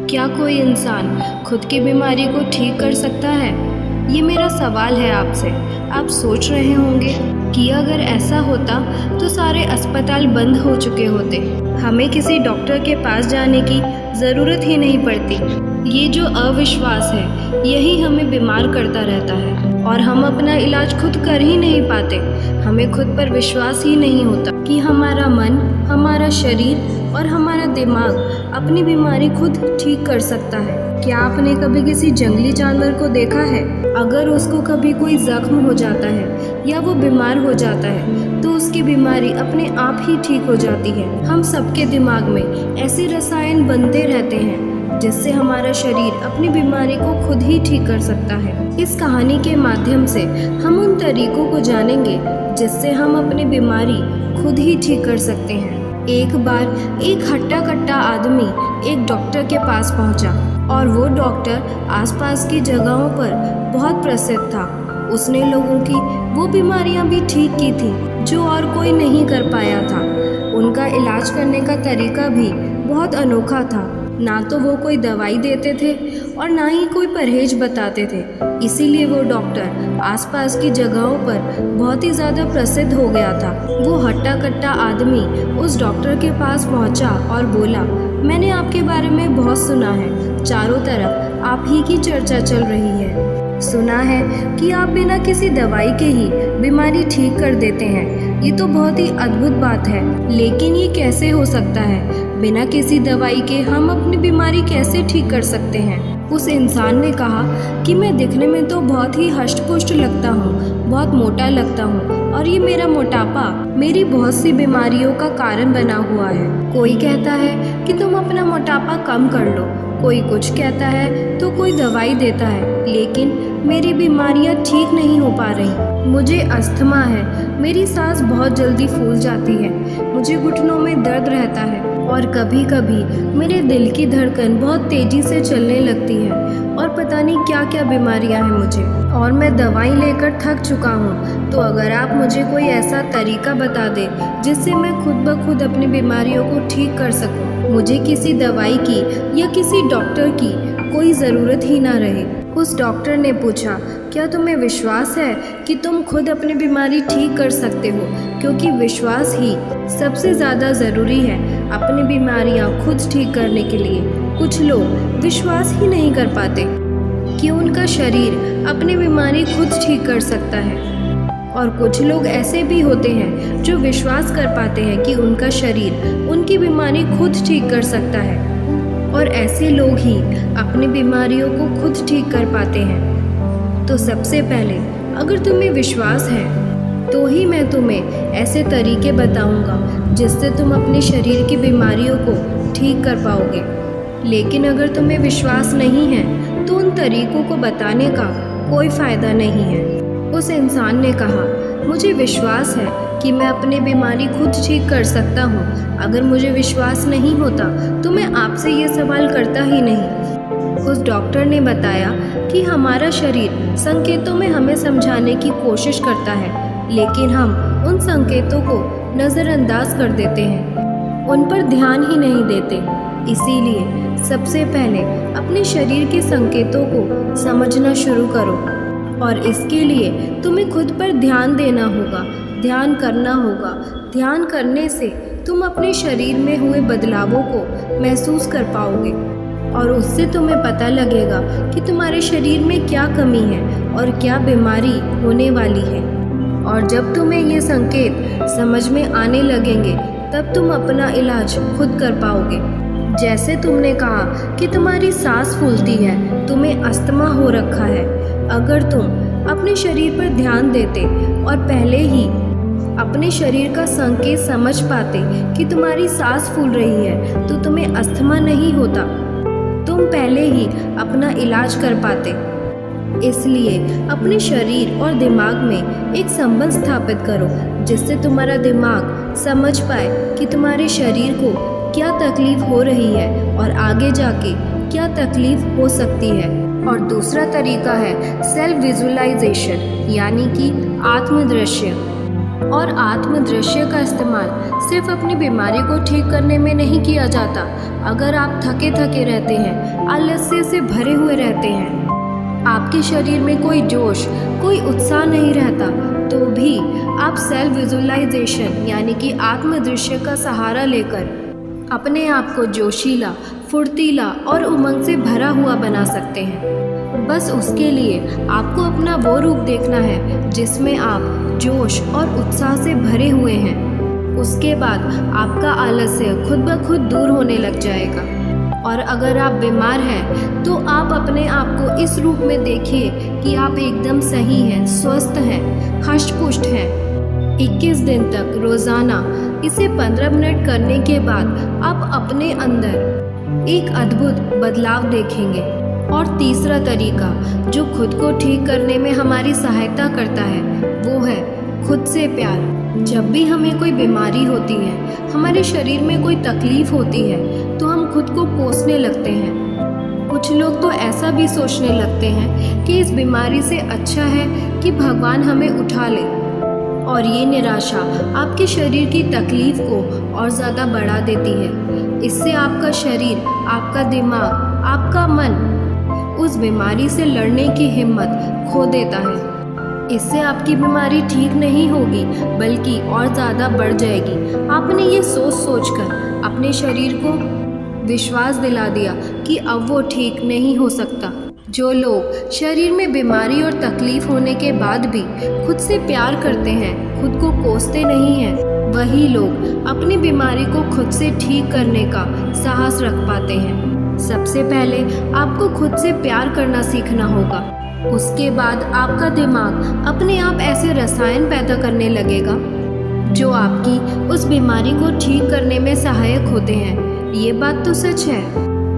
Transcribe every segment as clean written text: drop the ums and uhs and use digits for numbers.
क्या कोई इंसान खुद की बीमारी को ठीक कर सकता है? ये मेरा सवाल है आपसे। आप सोच रहे होंगे कि अगर ऐसा होता तो सारे अस्पताल बंद हो चुके होते, हमें किसी डॉक्टर के पास जाने की ज़रूरत ही नहीं पड़ती। ये जो अविश्वास है यही हमें बीमार करता रहता है और हम अपना इलाज खुद कर ही नहीं पाते। हमें खुद पर विश्वास ही नहीं होता कि हमारा मन, हमारा शरीर और हमारा दिमाग अपनी बीमारी खुद ठीक कर सकता है। क्या आपने कभी किसी जंगली जानवर को देखा है? अगर उसको कभी कोई जख्म हो जाता है या वो बीमार हो जाता है तो उसकी बीमारी अपने आप ही ठीक हो जाती है। हम सबके दिमाग में ऐसे रसायन बनते रहते हैं जिससे हमारा शरीर अपनी बीमारी को खुद ही ठीक कर सकता है। इस कहानी के माध्यम से हम उन तरीकों को जानेंगे जिससे हम अपनी बीमारी खुद ही ठीक कर सकते हैं। एक बार एक हट्टा कट्टा आदमी एक डॉक्टर के पास पहुंचा और वो डॉक्टर आसपास की जगहों पर बहुत प्रसिद्ध था। उसने लोगों की वो बीमारियां भी ठीक की थी जो और कोई नहीं कर पाया था। उनका इलाज करने का तरीका भी बहुत अनोखा था। ना तो वो कोई दवाई देते थे और ना ही कोई परहेज बताते थे। इसीलिए वो डॉक्टर आसपास की जगहों पर बहुत ही ज़्यादा प्रसिद्ध हो गया था। वो हट्टा कट्टा आदमी उस डॉक्टर के पास पहुंचा और बोला, मैंने आपके बारे में बहुत सुना है, चारों तरफ आप ही की चर्चा चल रही है। सुना है कि आप बिना किसी दवाई के ही बीमारी ठीक कर देते हैं। ये तो बहुत ही अद्भुत बात है, लेकिन ये कैसे हो सकता है? बिना किसी दवाई के हम अपनी बीमारी कैसे ठीक कर सकते हैं? उस इंसान ने कहा कि मैं दिखने में तो बहुत ही हष्ट-पुष्ट लगता हूँ, बहुत मोटा लगता हूँ और ये मेरा मोटापा मेरी बहुत सी बीमारियों का कारण बना हुआ है। कोई कहता है कि तुम अपना मोटापा कम कर लो, कोई कुछ कहता है तो कोई दवाई देता है, लेकिन मेरी बीमारियां ठीक नहीं हो पा रही। मुझे अस्थमा है, मेरी सांस बहुत जल्दी फूल जाती है, मुझे घुटनों में दर्द रहता है और कभी कभी मेरे दिल की धड़कन बहुत तेज़ी से चलने लगती है और पता नहीं क्या क्या बीमारियां हैं मुझे और मैं दवाई लेकर थक चुका हूँ। तो अगर आप मुझे कोई ऐसा तरीका बता दें जिससे मैं खुद ब खुद अपनी बीमारियों को ठीक कर सकूँ, मुझे किसी दवाई की या किसी डॉक्टर की कोई ज़रूरत ही ना रहे। उस डॉक्टर ने पूछा, क्या तुम्हें विश्वास है कि तुम खुद अपनी बीमारी ठीक कर सकते हो? क्योंकि विश्वास ही सबसे ज़्यादा ज़रूरी है अपनी बीमारियां खुद ठीक करने के लिए। कुछ लोग विश्वास ही नहीं कर पाते कि उनका शरीर अपनी बीमारी खुद ठीक कर सकता है और कुछ लोग ऐसे भी होते हैं जो विश्वास कर पाते हैं कि उनका शरीर उनकी बीमारी खुद ठीक कर सकता है और ऐसे लोग ही अपनी बीमारियों को खुद ठीक कर पाते हैं। तो सबसे पहले अगर तुम्हें विश्वास है तो ही मैं तुम्हें ऐसे तरीके बताऊंगा जिससे तुम अपने शरीर की बीमारियों को ठीक कर पाओगे। लेकिन अगर तुम्हें विश्वास नहीं है तो उन तरीकों को बताने का कोई फ़ायदा नहीं है। उस इंसान ने कहा, मुझे विश्वास है कि मैं अपनी बीमारी खुद ठीक कर सकता हूँ। अगर मुझे विश्वास नहीं होता तो मैं आपसे ये सवाल करता ही नहीं। उस डॉक्टर ने बताया कि हमारा शरीर संकेतों में हमें समझाने की कोशिश करता है, लेकिन हम उन संकेतों को नज़रअंदाज कर देते हैं, उन पर ध्यान ही नहीं देते। इसीलिए सबसे पहले अपने शरीर के संकेतों को समझना शुरू करो और इसके लिए तुम्हें खुद पर ध्यान देना होगा, ध्यान करना होगा। ध्यान करने से तुम अपने शरीर में हुए बदलावों को महसूस कर पाओगे और उससे तुम्हें पता लगेगा कि तुम्हारे शरीर में क्या कमी है और क्या बीमारी होने वाली है। और जब तुम्हें ये संकेत समझ में आने लगेंगे तब तुम अपना इलाज खुद कर पाओगे। जैसे तुमने कहा कि तुम्हारी सांस फूलती है, तुम्हें अस्थमा हो रखा है। अगर तुम अपने शरीर पर ध्यान देते और पहले ही अपने शरीर का संकेत समझ पाते कि तुम्हारी सांस फूल रही है तो तुम्हें अस्थमा नहीं होता, तुम पहले ही अपना इलाज कर पाते। इसलिए अपने शरीर और दिमाग में एक संबंध स्थापित करो जिससे तुम्हारा दिमाग समझ पाए कि तुम्हारे शरीर को क्या तकलीफ हो रही है और आगे जाके क्या तकलीफ हो सकती है। और दूसरा तरीका है सेल्फ विजुअलाइजेशन, यानी कि आत्मदृश्य। और आत्मदृश्य का इस्तेमाल सिर्फ अपनी बीमारी को ठीक करने में नहीं किया जाता। अगर आप थके थके रहते हैं, आलस्य से भरे हुए रहते हैं, आपके शरीर में कोई जोश, कोई उत्साह नहीं रहता, तो भी आप सेल्फ विजुअलाइजेशन यानी कि आत्मदृश्य का सहारा लेकर अपने आप को जोशीला, फुर्तीला और उमंग से भरा हुआ बना सकते हैं। बस उसके लिए आपको अपना वो रूप देखना है जिसमें आप जोश और उत्साह से भरे हुए हैं। उसके बाद आपका आलस्य खुद ब खुद दूर होने लग जाएगा। और अगर आप बीमार हैं तो आप अपने आप को इस रूप में देखिए कि आप एकदम सही हैं, स्वस्थ हैं, हष्ट-पुष्ट हैं। 21 दिन तक रोज़ाना इसे 15 मिनट करने के बाद आप अपने अंदर एक अद्भुत बदलाव देखेंगे। और तीसरा तरीका जो खुद को ठीक करने में हमारी सहायता करता है वो है खुद से प्यार। जब भी हमें कोई बीमारी होती है, हमारे शरीर में कोई तकलीफ होती है, तो हम खुद को कोसने लगते हैं। कुछ लोग तो ऐसा भी सोचने लगते हैं कि इस बीमारी से अच्छा है कि भगवान हमें उठा ले। और ये निराशा आपके शरीर की तकलीफ को और ज़्यादा बढ़ा देती है। इससे आपका शरीर, आपका दिमाग, आपका मन उस बीमारी से लड़ने की हिम्मत खो देता है। इससे आपकी बीमारी ठीक नहीं होगी बल्कि और ज़्यादा बढ़ जाएगी। आपने ये सोच कर अपने शरीर को विश्वास दिला दिया कि अब वो ठीक नहीं हो सकता। जो लोग शरीर में बीमारी और तकलीफ होने के बाद भी खुद से प्यार करते हैं, खुद को कोसते नहीं हैं, वही लोग अपनी बीमारी को खुद से ठीक करने का साहस रख पाते हैं। सबसे पहले आपको खुद से प्यार करना सीखना होगा। उसके बाद आपका दिमाग अपने आप ऐसे रसायन पैदा करने लगेगा जो आपकी उस बीमारी को ठीक करने में सहायक होते हैं। ये बात तो सच है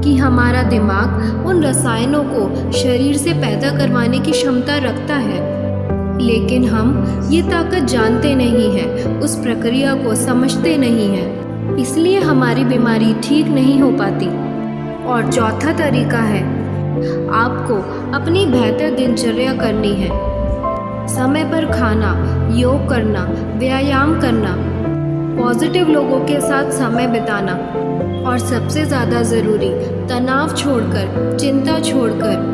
कि हमारा दिमाग उन रसायनों को शरीर से पैदा करवाने की क्षमता रखता है, लेकिन हम ये ताकत जानते नहीं हैं, उस प्रक्रिया को समझते नहीं हैं, इसलिए हमारी बीमारी ठीक नहीं हो पाती। और चौथा तरीका है, आपको अपनी बेहतर दिनचर्या करनी है। समय पर खाना, योग करना, व्यायाम करना, पॉजिटिव लोगों के साथ समय बिताना और सबसे ज़्यादा ज़रूरी तनाव छोड़कर, चिंता छोड़कर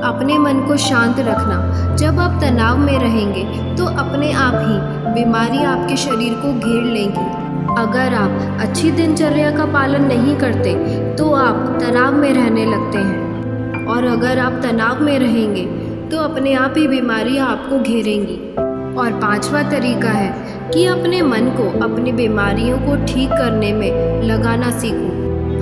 अपने मन को शांत रखना। जब आप तनाव में रहेंगे तो अपने आप ही बीमारी आपके शरीर को घेर लेंगी। अगर आप अच्छी दिनचर्या का पालन नहीं करते तो आप तनाव में रहने लगते हैं, और अगर आप तनाव में रहेंगे तो अपने आप ही बीमारियां आपको घेरेंगी। और पांचवा तरीका है कि अपने मन को अपनी बीमारियों को ठीक करने में लगाना सीखो।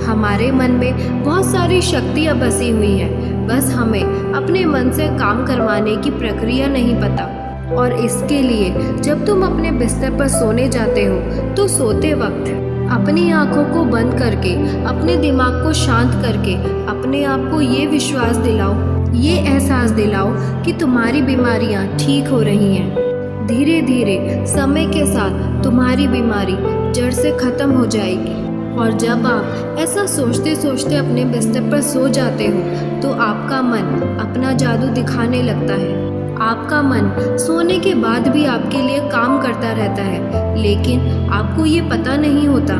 हमारे मन में बहुत सारी शक्तियाँ बसी हुई हैं, बस हमें अपने मन से काम करवाने की प्रक्रिया नहीं पता। और इसके लिए जब तुम अपने बिस्तर पर सोने जाते हो तो सोते वक्त अपनी आंखों को बंद करके, अपने दिमाग को शांत करके अपने आप को ये विश्वास दिलाओ, ये एहसास दिलाओ कि तुम्हारी बीमारियां ठीक हो रही हैं। धीरे धीरे समय के साथ तुम्हारी बीमारी जड़ से ख़त्म हो जाएगी। और जब आप ऐसा सोचते सोचते अपने बिस्तर पर सो जाते हो तो आपका मन अपना जादू दिखाने लगता है। आपका मन सोने के बाद भी आपके लिए काम करता रहता है, लेकिन आपको ये पता नहीं होता।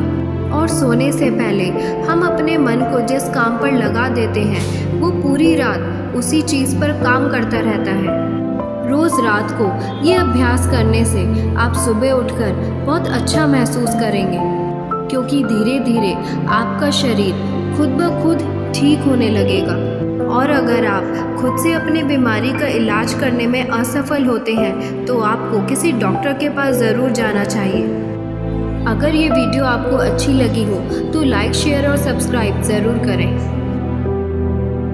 और सोने से पहले हम अपने मन को जिस काम पर लगा देते हैं वो पूरी रात उसी चीज़ पर काम करता रहता है। रोज़ रात को ये अभ्यास करने से आप सुबह उठकर बहुत अच्छा महसूस करेंगे, क्योंकि धीरे धीरे आपका शरीर खुद ब खुद ठीक होने लगेगा। और अगर आप खुद से अपनी बीमारी का इलाज करने में असफल होते हैं तो आपको किसी डॉक्टर के पास ज़रूर जाना चाहिए। अगर ये वीडियो आपको अच्छी लगी हो तो लाइक, शेयर और सब्सक्राइब ज़रूर करें।